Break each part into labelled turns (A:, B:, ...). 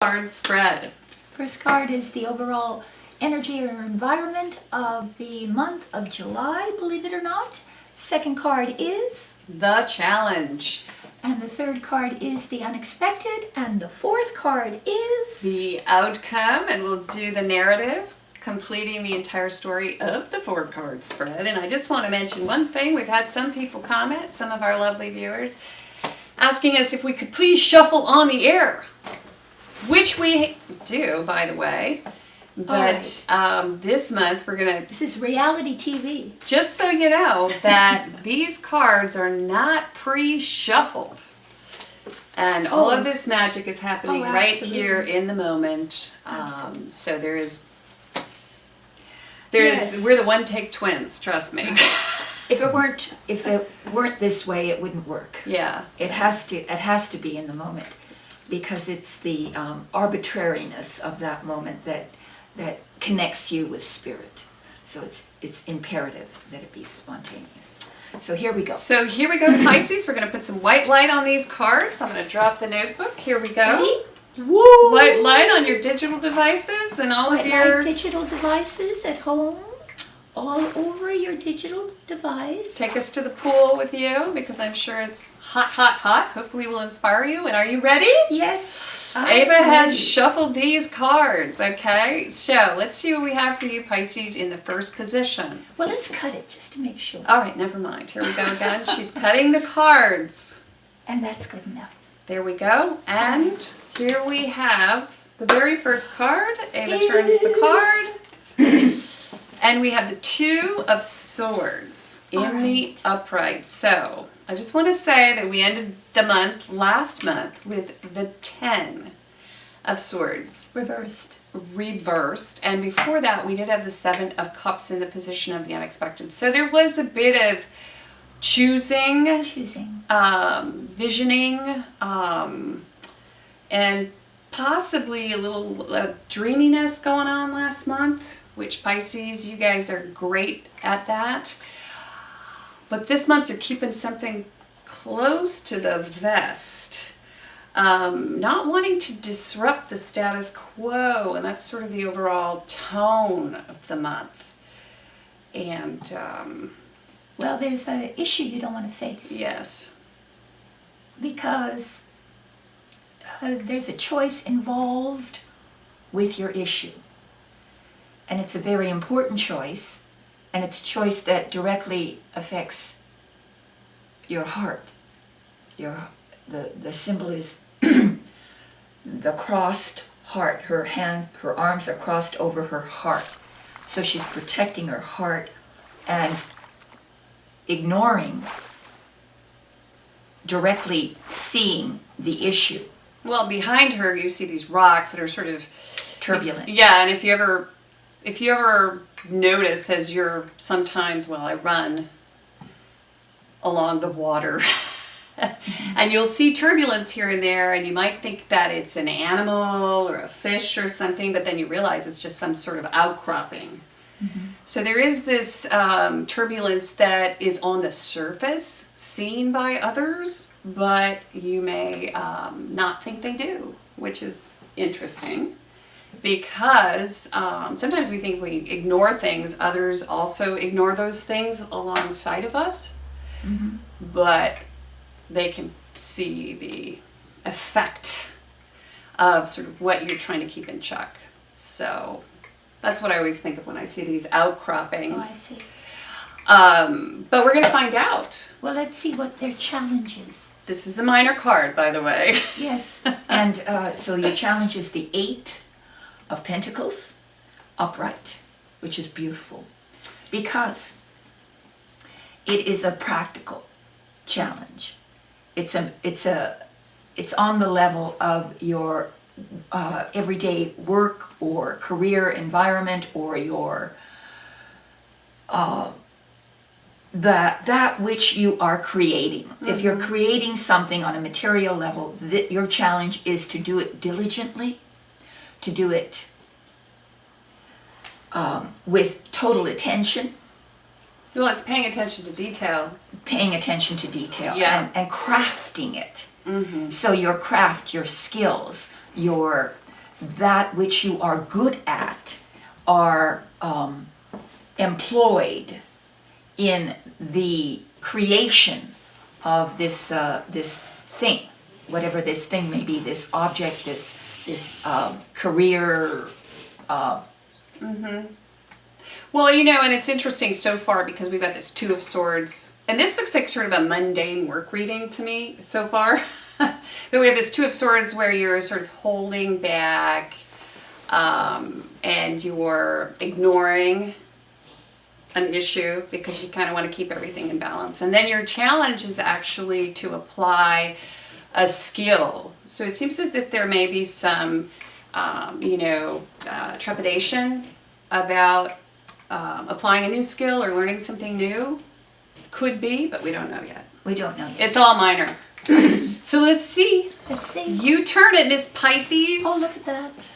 A: Card spread.
B: First card is the overall energy or environment of the month of July, believe it or not. Second card is
A: The challenge.
B: and the third card is the unexpected, and the fourth card is
A: The outcome, and we'll do the narrative, completing the entire story of the 4-card spread. And I just want to mention one thing. We've had some people comment, some of our lovely viewers, asking us if we could please shuffle on the air, which we do, by the way. But this month we're going to,
B: this is reality TV.
A: just so you know, that these cards are not pre-shuffled. And all of this magic is happening right here in the moment. So
B: Yes.
A: we're the one-take twins, trust me.
C: If it weren't this way, it wouldn't work.
A: Yeah.
C: It has to be in the moment, because it's the arbitrariness of that moment that connects you with spirit. So it's imperative that it be spontaneous. So here we go.
A: So here we go, Pisces. We're going to put some white light on these cards. I'm going to drop the notebook. Here we go.
B: Ready? Woo!
A: White light on your digital devices and all
B: White
A: of your...
B: light digital devices at home, all over your digital device.
A: Take us to the pool with you, because I'm sure it's hot, hot, hot. Hopefully we'll inspire you. And are you ready?
B: Yes.
A: Ava has shuffled these cards, okay? So let's see what we have for you, Pisces, in the first position.
B: Well, let's cut it just to make sure.
A: All right, never mind. Here we go again. She's cutting the cards.
B: And that's good enough.
A: There we go. And here we have the very first card. Ava turns the card. And we have the 2 of Swords in the upright. So I just want to say that we ended the month last month with the 10 of Swords reversed, and before that we did have the 7 of Cups in the position of the unexpected. So there was a bit of choosing, visioning, and possibly a little dreaminess going on last month, which Pisces, you guys are great at that. But this month you're keeping something close to the vest. Not wanting to disrupt the status quo, and that's sort of the overall tone of the month. And,
B: Well, there's an issue you don't want to face.
A: yes.
B: Because there's a choice involved.
C: With your issue. And it's a very important choice, and it's a choice that directly affects your heart. The symbol is the crossed heart. Her arms are crossed over her heart. So she's protecting her heart and ignoring directly seeing the issue.
A: Well, behind her you see these rocks that are sort of
C: Turbulent.
A: Yeah, and if you ever notice, as you're sometimes, well, I run along the water, and you'll see turbulence here and there, and you might think that it's an animal or a fish or something, but then you realize it's just some sort of outcropping. So there is this turbulence that is on the surface, seen by others, but you may not think they do, which is interesting. Because sometimes we think if we ignore things, others also ignore those things alongside of us. But they can see the effect of sort of what you're trying to keep in check. So that's what I always think of when I see these outcroppings.
B: Oh, I see.
A: But we're going to find out.
B: Well, let's see what their challenge is.
A: This is a minor card, by the way.
B: Yes.
C: And so your challenge is the 8 of Pentacles upright, which is beautiful, because it is a practical challenge. It's on the level of your everyday work or career environment, or your that which you are creating. If you're creating something on a material level, your challenge is to do it diligently, to do it with total attention,
A: Well, it's paying attention to detail.
C: Paying attention to detail,
A: Yeah.
C: and crafting it.
A: Mm-hmm.
C: So your craft, your skills, your that which you are good at are employed in the creation of this thing, whatever this thing may be, this object, this career.
A: Well, you know, and it's interesting so far because we've got this Two of Swords, and this looks like sort of a mundane work reading to me so far. But we have this Two of Swords where you're sort of holding back, and you're ignoring an issue because you kind of want to keep everything in balance. And then your challenge is actually to apply a skill. So it seems as if there may be some, trepidation about applying a new skill or learning something new. Could be, but we don't know yet.
C: We don't know yet.
A: It's all minor. So let's see.
B: Let's see.
A: You turn it, Miss Pisces.
B: Oh, look at that.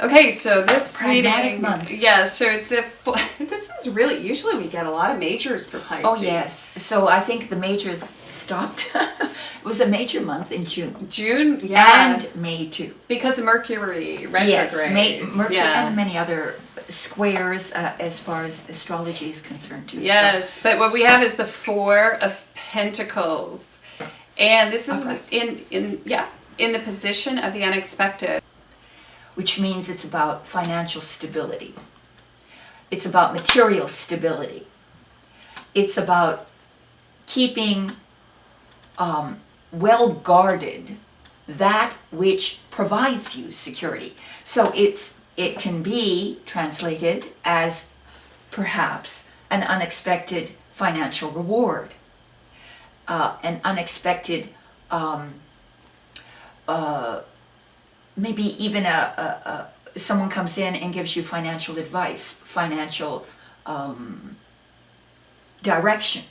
A: Okay, so this
C: Pragmatic
A: reading,
C: month.
A: yeah, so it's if this is really, usually we get a lot of majors for Pisces.
C: Oh yes. So I think the majors stopped. It was a major month in June.
A: June, yeah,
C: And May too.
A: because of Mercury
C: Yes,
A: retrograde.
C: Mercury
A: yeah.
C: and many other squares as far as astrology is concerned too.
A: Yes, but what we have is the Four of Pentacles, and this is
C: Alright.
A: in the position of the unexpected.
C: Which means it's about financial stability. It's about material stability. It's about keeping well guarded that which provides you security. So it can be translated as perhaps an unexpected financial reward, an unexpected maybe even someone comes in and gives you financial advice, financial direction,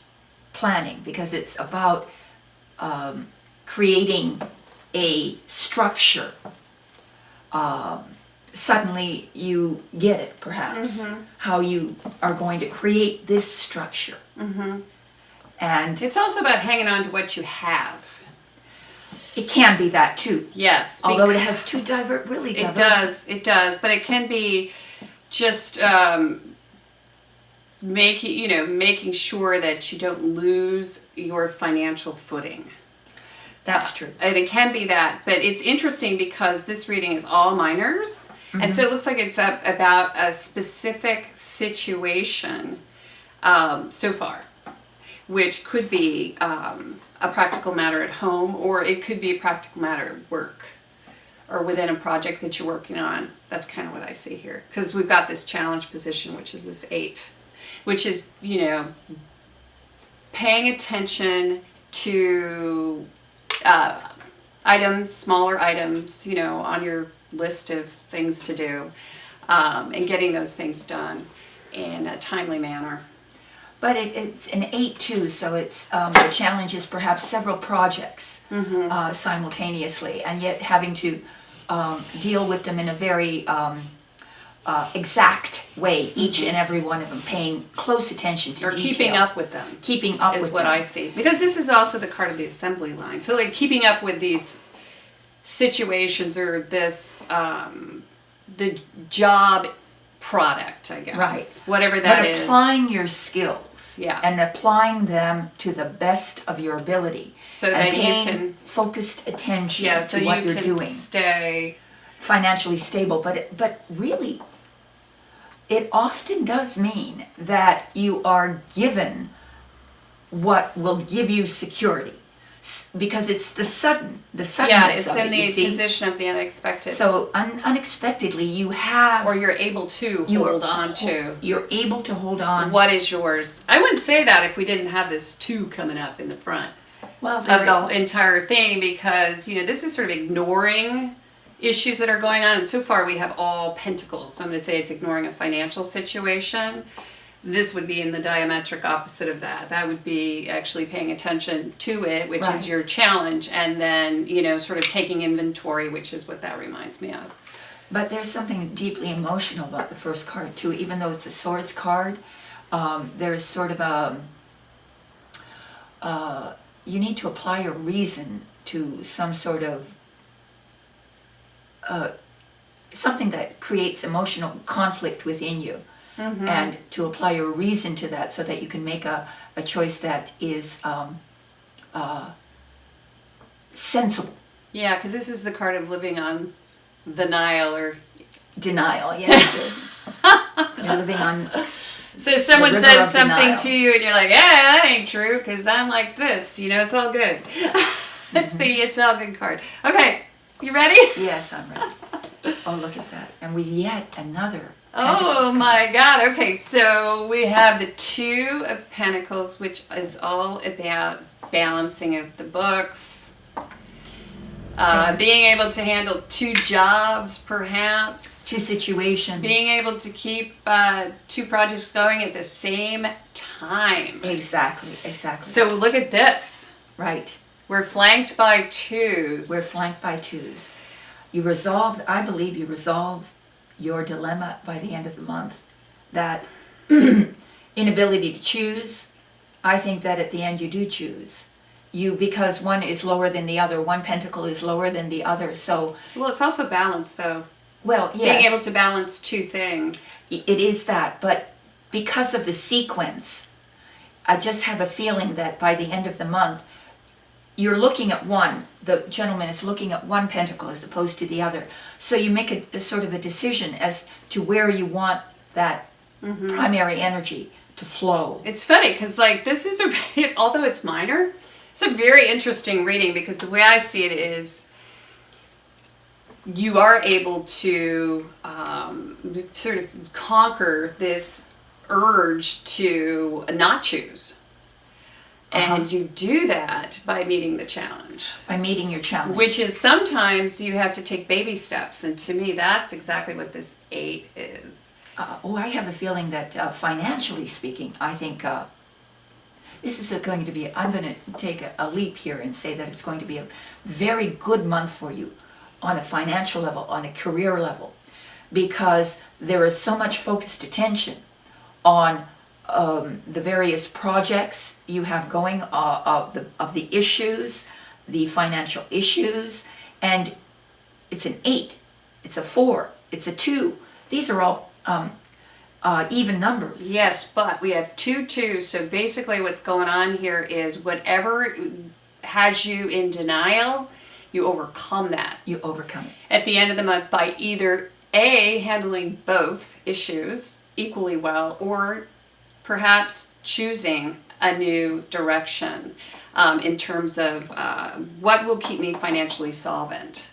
C: planning, because it's about creating a structure. Suddenly you get it, perhaps, how you are going to create this structure. And
A: It's also about hanging on to what you have.
C: it can be that too.
A: Yes,
C: Although it has two really diverse.
A: it does, but it can be just making sure that you don't lose your financial footing.
C: That's true.
A: And it can be that, but it's interesting because this reading is all minors, and so it looks like it's about a specific situation so far, which could be a practical matter at home, or it could be a practical matter at work, or within a project that you're working on. That's kind of what I see here, because we've got this challenge position, which is this 8, which is, paying attention to items, smaller items, on your list of things to do, and getting those things done in a timely manner.
C: But it's an 8 too, so it's the challenge is perhaps several projects simultaneously, and yet having to deal with them in a very exact way, each and every one of them, paying close attention to
A: Or
C: detail.
A: keeping up with them.
C: Keeping up
A: Is
C: with
A: what
C: them.
A: I see. Because this is also the card of the assembly line. So like keeping up with these situations, or this, the job product, I guess.
C: Right.
A: Whatever that
C: But
A: is.
C: applying your skills
A: Yeah.
C: and applying them to the best of your ability.
A: So
C: and
A: that you
C: paying
A: can,
C: focused attention
A: yeah, so
C: to what
A: you
C: you're
A: can
C: doing.
A: stay.
C: Financially stable, but really, it often does mean that you are given what will give you security, because it's the suddenness
A: Yeah, it's
C: of
A: in
C: it, you
A: the
C: see.
A: position of the unexpected.
C: So unexpectedly, you have
A: or you're able to
C: you are
A: hold on to
C: You're able to hold on.
A: what is yours. I wouldn't say that if we didn't have this 2 coming up in the front
C: Well,
A: of
C: there
A: the entire thing, because this is sort of ignoring issues that are going on, and so far we have all pentacles. So I'm going to say it's ignoring a financial situation. This would be in the diametric opposite of that. That would be actually paying attention to it, which
C: Right.
A: is your challenge, and then sort of taking inventory, which is what that reminds me of.
C: But there's something deeply emotional about the first card too, even though it's a swords card. There's sort of you need to apply your reason to some sort of something that creates emotional conflict within you, and to apply your reason to that so that you can make a choice that is sensible.
A: Yeah, because this is the card of living on the Nile, or
C: Denial, yeah. You're living on.
A: so someone
C: river
A: says
C: of
A: something
C: denial.
A: to you, and you're like, "Yeah, that ain't true," because I'm like this. You know, it's all good. It's the it's all good card. Okay, you ready?
C: Yes, I'm ready. Oh, look at that. And we yet another.
A: Oh
C: Pentacles
A: my God. Okay, so we have the Two of Pentacles, which is all about balancing of the books. Being able to handle two jobs, perhaps.
C: Two situations.
A: Being able to keep two projects going at the same time.
C: Exactly.
A: So look at this.
C: Right.
A: We're flanked by twos.
C: We're flanked by twos. I believe you resolve your dilemma by the end of the month. That inability to choose, I think that at the end you do choose. Because one is lower than the other, one pentacle is lower than the other, so...
A: Well, it's also balance, though.
C: Well, yes.
A: Being able to balance two things.
C: It is that, but because of the sequence, I just have a feeling that by the end of the month, you're looking at one, the gentleman is looking at one pentacle as opposed to the other. So you make a sort of a decision as to where you want that primary energy to flow.
A: It's funny, because, like, this is although it's minor, it's a very interesting reading, because the way I see it is you are able to sort of conquer this urge to not choose. And you do that by meeting the challenge.
C: By meeting your challenge.
A: Which is sometimes you have to take baby steps. And to me, that's exactly what this 8 is.
C: I have a feeling that financially speaking, I think this is going to be, I'm going to take a leap here and say that it's going to be a very good month for you on a financial level, on a career level, because there is so much focused attention on the various projects you have going, of the issues, the financial issues, and it's an 8, it's a 4, it's a 2. These are all even numbers.
A: Yes, but we have 2 2s. So basically what's going on here is whatever has you in denial, you overcome that.
C: You overcome it.
A: At the end of the month by either A, handling both issues equally well, or perhaps choosing a new direction in terms of what will keep me financially solvent.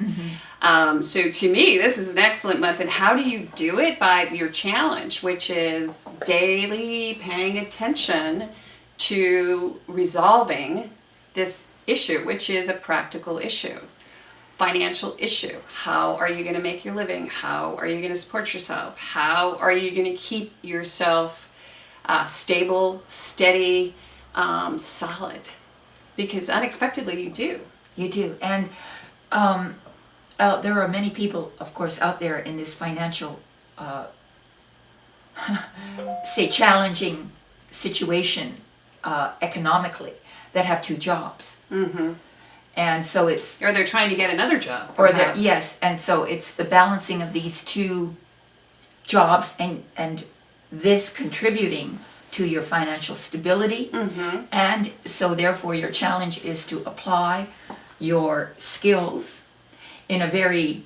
A: So to me, this is an excellent month. And how do you do it? By your challenge, which is daily paying attention to resolving this issue, which is a practical issue. Financial issue. How are you going to make your living? How are you going to support yourself? How are you going to keep yourself stable, steady, solid? Because unexpectedly you do.
C: You do. And there are many people, of course, out there in this financial, say, challenging situation economically that have 2 jobs. And so it's...
A: Or they're trying to get another job.
C: Or
A: perhaps.
C: yes, and so it's the balancing of these 2 jobs and this contributing to your financial stability. And so therefore your challenge is to apply your skills in a very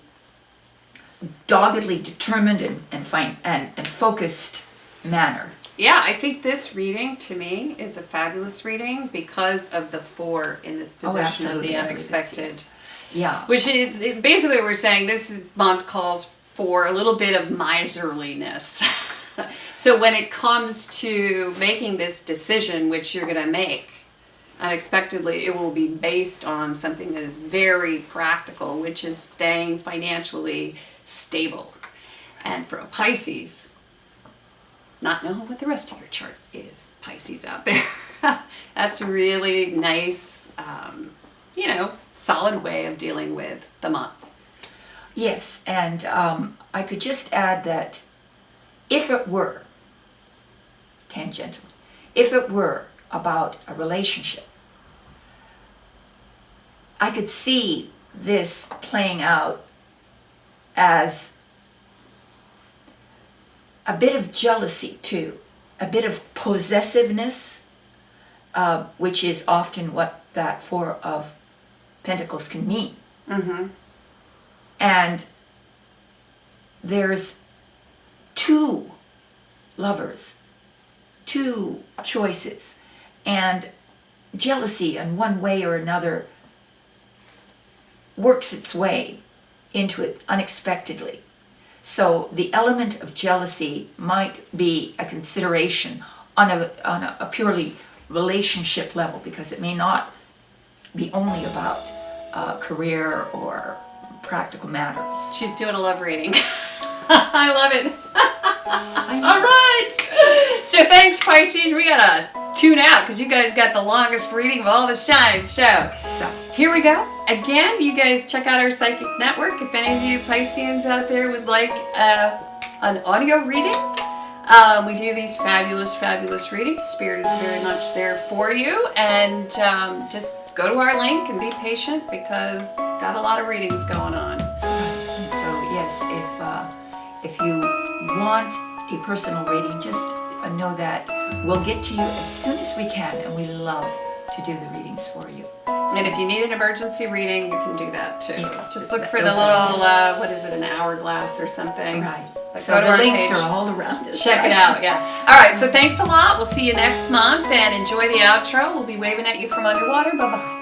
C: doggedly determined and focused manner.
A: Yeah, I think this reading to me is a fabulous reading because of the 4 in this position of
C: absolutely,
A: the
C: I believe it's,
A: unexpected.
C: Yeah.
A: Which is basically we're saying this month calls for a little bit of miserliness. So when it comes to making this decision, which you're going to make unexpectedly, it will be based on something that is very practical, which is staying financially stable. And for a Pisces, not knowing what the rest of your chart is, Pisces out there, that's a really nice, solid way of dealing with the month.
C: Yes, and I could just add that if it were tangential, if it were about a relationship, I could see this playing out as a bit of jealousy too, a bit of possessiveness, which is often what that Four of Pentacles can mean.
A: Mm-hmm.
C: And there's two lovers, two choices, and jealousy in one way or another works its way into it unexpectedly. So the element of jealousy might be a consideration on a purely relationship level, because it may not be only about career or practical matters.
A: She's doing a love reading. I love it.
C: I know.
A: All right. So thanks, Pisces. We gotta tune out because you guys got the longest reading of all the signs. So
C: So,
A: here we go. Again, you guys check out our Psychic Network. If any of you Pisceans out there would like an audio reading, we do these fabulous, fabulous readings. Spirit is very much there for you. And just go to our link and be patient because got a lot of readings going on.
C: and so yes, if you want a personal reading, just know that we'll get to you as soon as we can, and we love to do the readings for you.
A: And if you need an emergency reading, you can do that too.
C: Yes.
A: Just look for the
C: Those
A: little,
C: are-
A: what is it, an hourglass or something.
C: Right.
A: But
C: So
A: go to
C: the
A: our
C: links
A: page.
C: are all around us.
A: Check it
C: right?
A: out, yeah. All right, so thanks a lot. We'll see you next month and enjoy the outro. We'll be waving at you from underwater. Bye-bye.